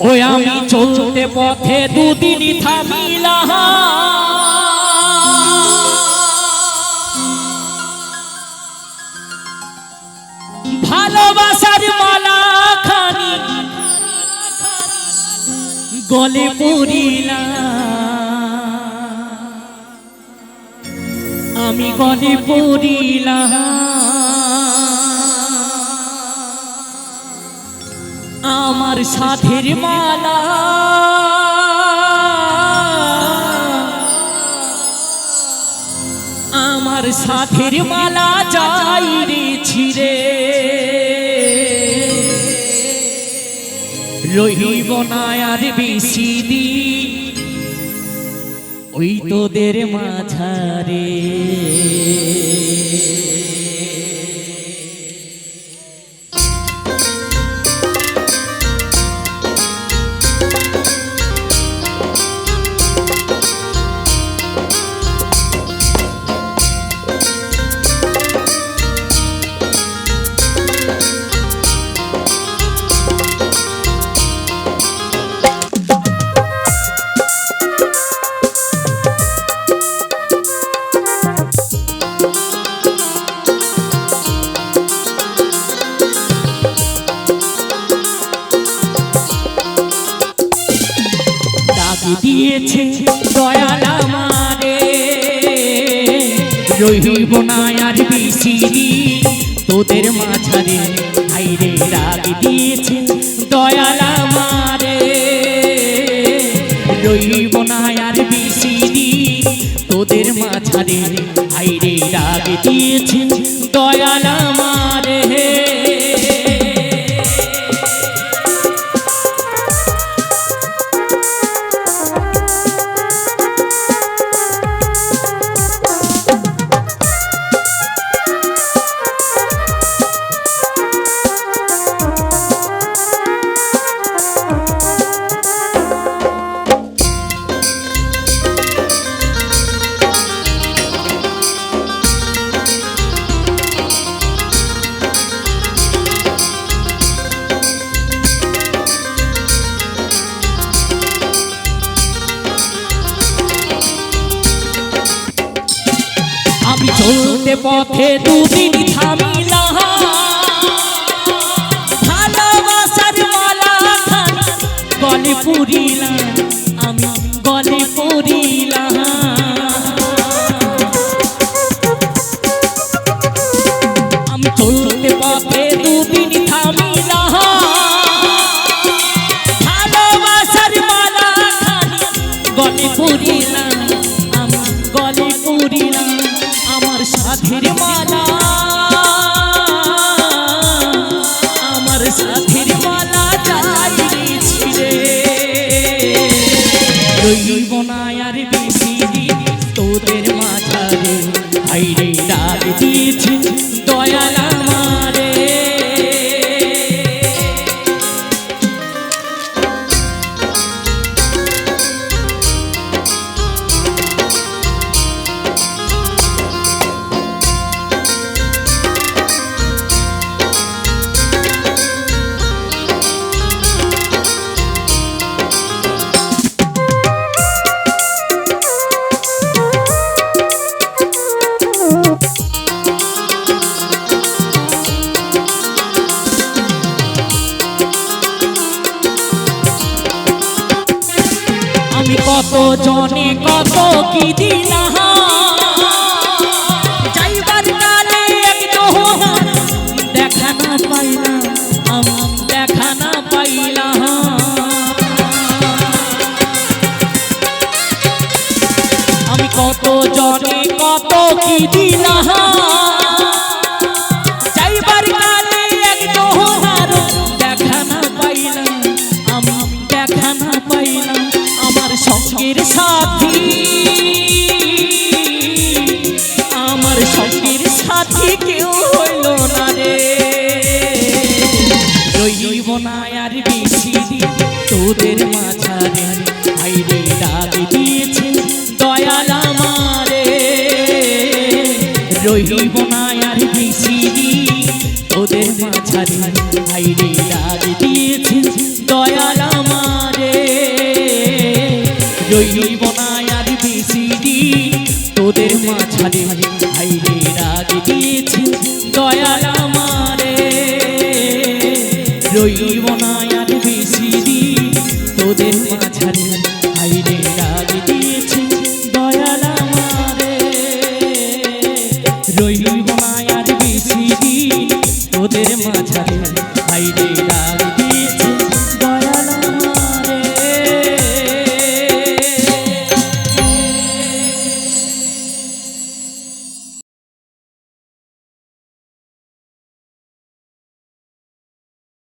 ওই আমি চলতে পথে দুদিন থামিলাম, ভালোবাসার মালা খানি গলে পড়িলাম, আমি গলে পড়িলাম। আমার সাথের মালা আমার সাথের মালা যাই রে ছিড়ে, রহিব না আর বেশি দিন ওই তোদের মাঝারে। দিয়েছে দয়াল আমারে, রহিব না আর বেশি দিন তোদের মাঝারে। হাইরে রাগ দিয়েছে দয়াল আমারে, রহিব না আর বেশি দিন তোদের মাঝারে। হাইরে রাগ দিয়েছে দয়াল আমারে। আমি চলতে পথে দুদিন থামিলাম, ভালোবাসার মালা খানি গলে পড়িলাম, আমি গলে পড়িলাম। আমি চলতে পথে দুদিন থামিলাম, ভালোবাসার মালা খানি গলে পড়িলাম, আমি গলে পড়িলাম। আমার সাথের মালা আমার সাথের মালা যাই রে ছিড়ে, রহিব না আর বেশি দিন তোদের মাঝারে। হাইরে ডাক দিয়েছে দয়াল আমারে। আমি কত জনে কত কি দিলাম, যাইবার কালে একজন দেখা না পাইলাম, আমি দেখা না পাইলাম। আমি কত জনে কত কি দিলাম, যাইবার কালে একজন দেখা না পাইলাম, আমি দেখা না পাইলাম। আমার সঙ্গের সাথী আমার সঙ্গের সাথী কেউ হইল না রে, রহিব না আর বেশি দিন তোদের মাঝারে। হাইরে ডাক দিয়েছে দয়াল আমারে, রহিব না আর বেশি দিন তোদের মাঝারে। হাইরে ডাক দিয়েছে দয়াল আমারে। রইব না আর বেশি দিন তোদের মাঝারে হাইরে রাগ দিয়েছে দয়াল আমারে রইব না আর বেশি দিন তোদের মাঝারে হাইরে রাগ দিয়েছে দয়াল আমারে রইব